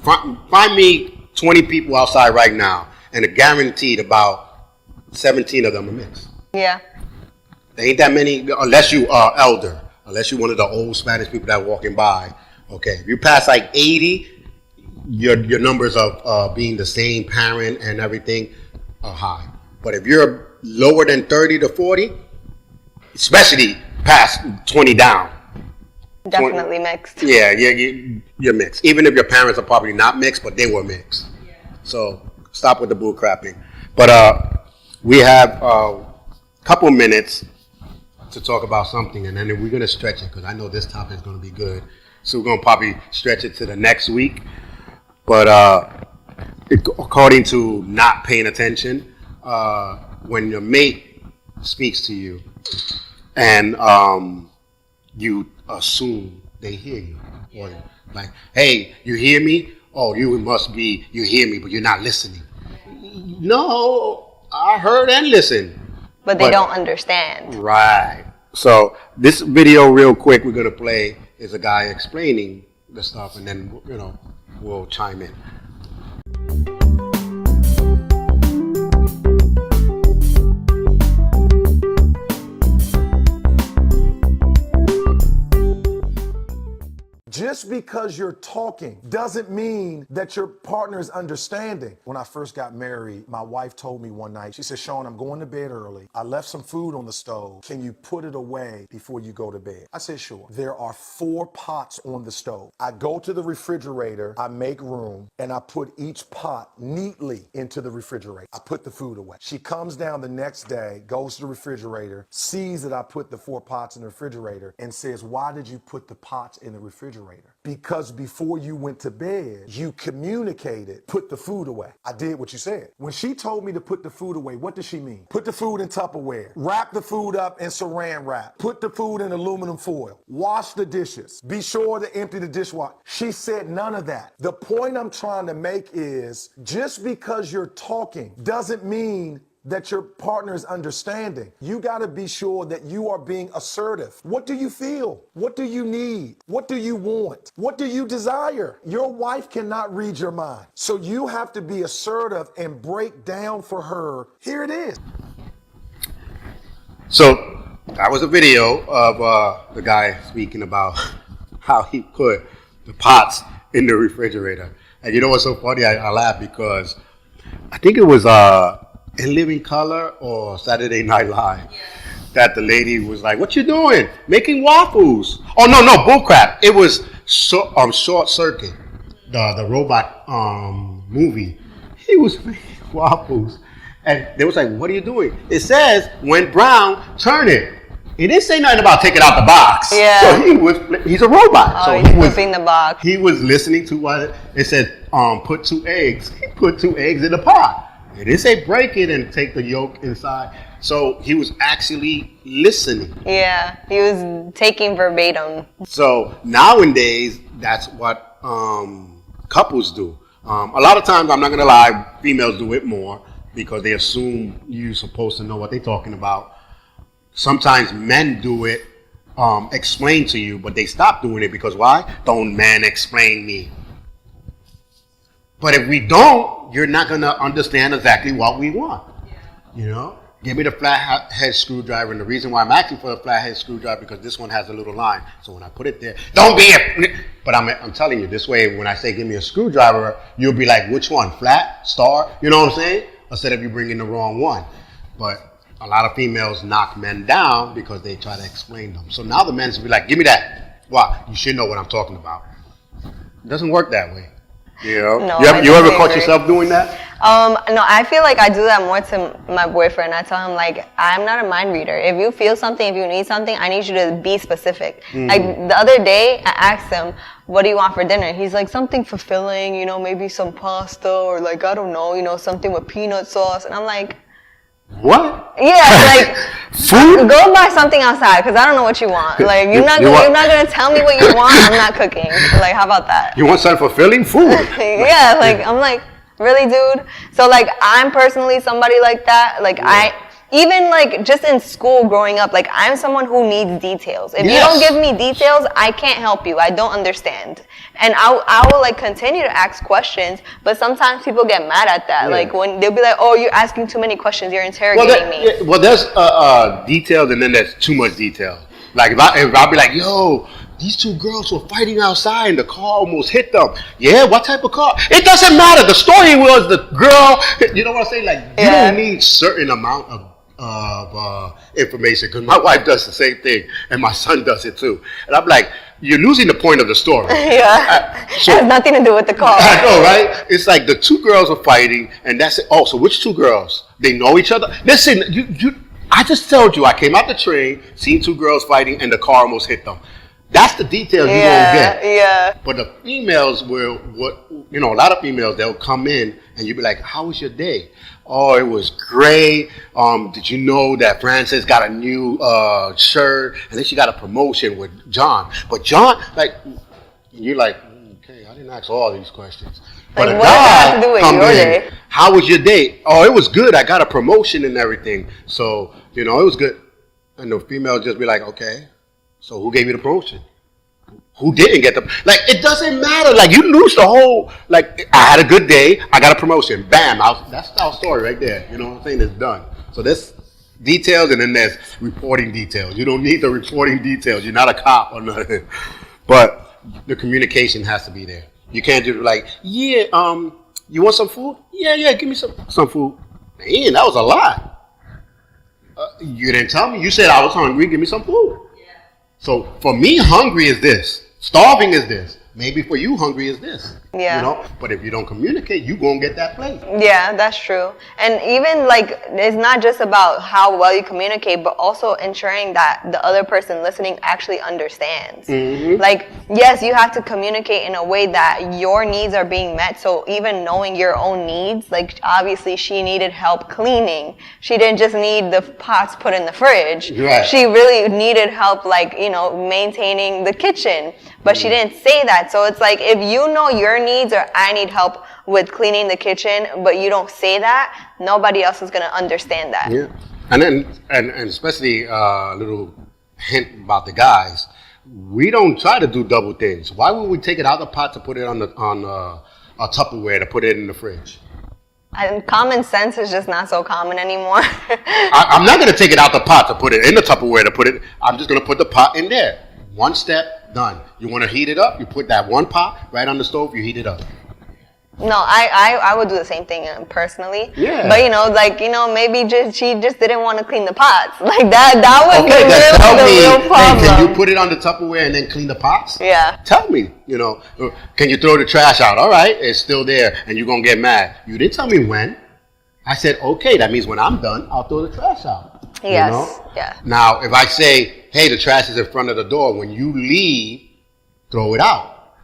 Find me 20 people outside right now, and it's guaranteed about 17 of them are mixed. Yeah. There ain't that many, unless you are elder, unless you're one of the old Spanish people that are walking by. Okay, if you pass like 80, your numbers of being the same parent and everything are high. But if you're lower than 30 to 40, especially past 20 down. Definitely mixed. Yeah, you're mixed. Even if your parents are probably not mixed, but they were mixed. Yeah. So stop with the bull crapping. But we have a couple minutes to talk about something, and then we're going to stretch it because I know this topic is going to be good. So we're going to probably stretch it to the next week. But according to not paying attention, when your mate speaks to you, and you assume they hear you. Or like, hey, you hear me? Oh, you hear me, but you're not listening. No, I heard and listened. But they don't understand. Right. So this video real quick we're going to play is a guy explaining the stuff, and then, you know, we'll chime in. Just because you're talking doesn't mean that your partner is understanding. When I first got married, my wife told me one night, she said, Sean, I'm going to bed early. I left some food on the stove. Can you put it away before you go to bed? I said, sure. There are 4 pots on the stove. I go to the refrigerator, I make room, and I put each pot neatly into the refrigerator. I put the food away. She comes down the next day, goes to the refrigerator, sees that I put the 4 pots in the refrigerator, and says, why did you put the pots in the refrigerator? Because before you went to bed, you communicated, put the food away. I did what you said. When she told me to put the food away, what does she mean? Put the food in Tupperware. Wrap the food up in saran wrap. Put the food in aluminum foil. Wash the dishes. Be sure to empty the dishwasher. She said none of that. The point I'm trying to make is just because you're talking doesn't mean that your partner is understanding. You got to be sure that you are being assertive. What do you feel? What do you need? What do you want? What do you desire? Your wife cannot read your mind. So you have to be assertive and break down for her. Here it is. So that was a video of the guy speaking about how he put the pots in the refrigerator. And you know what's so funny? I laugh because I think it was In Living Color or Saturday Night Live that the lady was like, "What you doing? Making waffles?" Oh no, bullcrap. It was Short Circuit, the robot movie. He was making waffles, and they was like, "What are you doing?" It says, "When brown, turn it." He didn't say nothing about taking out the box. Yeah. So he's a robot. Oh, so he's he was flipping the box. He was listening to what it said. Put 2 eggs. He put 2 eggs in the pot. It didn't say break it and take the yolk inside. So he was actually listening. Yeah, he was taking verbatim. So nowadays, that's what couples do. A lot of times, I'm not gonna lie, females do it more because they assume you're supposed to know what they're talking about. Sometimes men do it, explain to you, but they stop doing it because why? Don't men explain me. But if we don't, you're not going to understand exactly what we want. You know? Give me the flathead screwdriver. And the reason why I'm asking for the flathead screwdriver because this one has a little line. So when I put it there, don't be but I'm telling you, this way, when I say give me a screwdriver, you'll be like, which one? Flat? Star? You know what I'm saying? Instead of you bringing the wrong one. But a lot of females knock men down because they try to explain them. So now the men's will be like, give me that. Why? You should know what I'm talking about. It doesn't work that way. You know? No, you ever caught yourself doing that? No, I feel like I do that more to my boyfriend. I tell him, like, I'm not a mind reader. If you feel something, if you need something, I need you to be specific. Like, the other day, I asked him, what do you want for dinner? He's like, something fulfilling, you know, maybe some pasta or, like, I don't know, you know, something with peanut sauce. And I'm like, what? Yeah, like, food? Go buy something outside because I don't know what you want. Like, you're not gonna tell me what you want. I'm not cooking. Like, how about that? You want something fulfilling? Food? Yeah, like, I'm like, really, dude? So, like, I'm personally somebody like that. Like, even like just in school growing up, like I'm someone who needs details. If you don't give me details, I can't help you. I don't understand. And I will like continue to ask questions, but sometimes people get mad at that. Yeah. Like when they'll be like, "Oh, you're asking too many questions. You're interrogating me." Yeah, well, there's details, and then there's too much detail. Like if I'll be like, "Yo, these two girls were fighting outside, and the car almost hit them." Yeah, what type of car? It doesn't matter. The story was the girl. You know what I'm saying? Like you don't need certain amount of information, because my wife does the same thing and my son does it too, and I'm like, you're losing the point of the story. So, it has nothing to do with the car. I know, right? It's like the two girls are fighting, and that's it. Oh, so which two girls? They know each other? Listen, I just told you I came out the train, seen two girls fighting, and the car almost hit them. That's the details you won't get. Yeah. But the females will, a lot of females, they'll come in and you'll be like, how was your day? Oh, it was great. Did you know that Frances got a new shirt? And then she got a promotion with John. But John, like, you're like, okay, I didn't ask all these questions. But like, a what does that have guy to do with come your in, day? how was your day? Oh, it was good. I got a promotion and everything. So, it was good. And the female just be like, okay. So who gave you the promotion? Who didn't get the... Like, it doesn't matter. Like, you lose the whole... Like, I had a good day. I got a promotion. Bam. That's our story right there. You know what I'm saying? It's done. So there's details and then there's reporting details. You don't need the reporting details. You're not a cop or nothing. But the communication has to be there. You can't just be like, yeah, you want some food? Yeah, give me some food. Man, that was a lot. You didn't tell me. You said I was hungry. Give me some food. So for me, hungry is this. Starving is this. Maybe for you, hungry is this. Yeah. But if you don't communicate, you gonna get that plate. Yeah, that's true. And even like, it's not just about how well you communicate, but also ensuring that the other person listening actually understands. Mm-hmm. Like, yes, you have to communicate in a way that your needs are being met. So even knowing your own needs, like obviously she needed help cleaning. She didn't just need the pots put in the fridge. Right. She really needed help, like, maintaining the kitchen. But she didn't say that. that. So it's like, if you know your needs, or I need help with cleaning the kitchen, but you don't say that, nobody else is going to understand that. Yeah. And then, and especially a little hint about the guys, we don't try to do double things. Why would we take it out of the pot to put it on a Tupperware to put it in the fridge? And common sense is just not so common anymore. I'm not going to take it out the pot to put it in the Tupperware to put it. I'm just going to put the pot in there. One step, done. You want to heat it up? You put that one pot right on the stove. You heat it up. No, I would do the same thing personally. Yeah. But maybe she just didn't want to clean the pots. Like that was Okay, then tell the me, real problem. hey, can you put it on the Tupperware and then clean the pots? Yeah. Tell me, can you throw the trash out? All right, it's still there, and you're going to get mad. You didn't tell me when. I said, okay, that means when I'm done, I'll throw the trash out. Yes, yeah. Now, if I say, hey, the trash is in front of the door, when you leave, throw it out.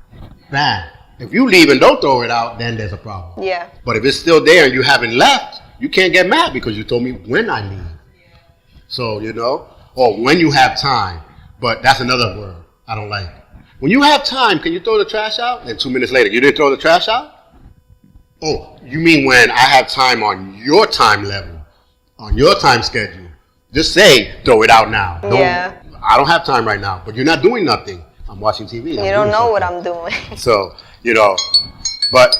Bam. If you leave and don't throw it out, then there's a problem. Yeah. But if it's still there and you haven't left, you can't get mad because you told me when I leave. So, or when you have time. But that's another word I don't like. When you have time, can you throw the trash out? And 2 minutes later, you didn't throw the trash out? Oh, you mean when I have time on your time level, on your time schedule. Just say, throw it out now. Yeah. I don't have time right now, but you're not doing nothing. I'm watching TV. You don't know what I'm doing. So, but,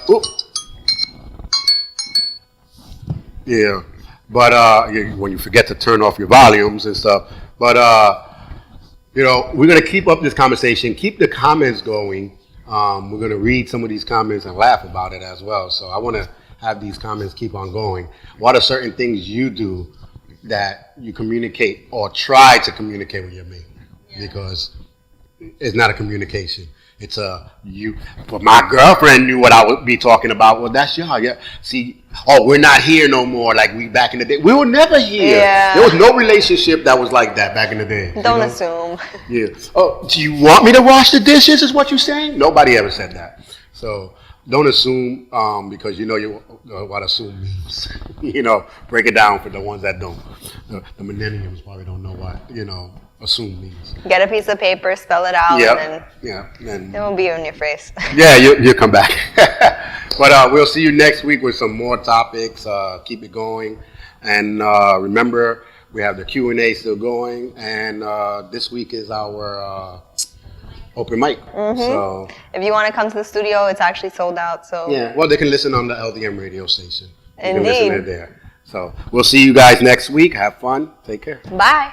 yeah. But, when you forget to turn off your volumes and stuff. But, we're going to keep up this conversation, keep the comments going. We're going to read some of these comments and laugh about it as well. So I want to have these comments keep on going. What are certain things you do that you communicate or try to communicate with your mate? Because it's not a communication. It's but my girlfriend knew what I would be talking about. Well, that's y'all. Yeah. See, we're not here no more like we back in the day. We were never here. Yeah. There was no relationship that was like that back in the day. Don't assume. Yeah. Oh, do you want me to wash the dishes is what you're saying? Nobody ever said that. So don't assume because you what assume means. Break it down for the ones that don't. The millennials probably don't know what, assume means. Get a piece of paper, spell it out, and then it won't be in your face. Yeah, you'll come back. But we'll see you next week with some more topics. Keep it going. And remember, we have the Q&A still going. And this week is our open mic. Mm-hmm. So if you want to come to the studio, it's actually sold out. So yeah, well, they can listen on the LDM radio station. Indeed. You can listen there. So we'll see you guys next week. Have fun. Take care. Bye.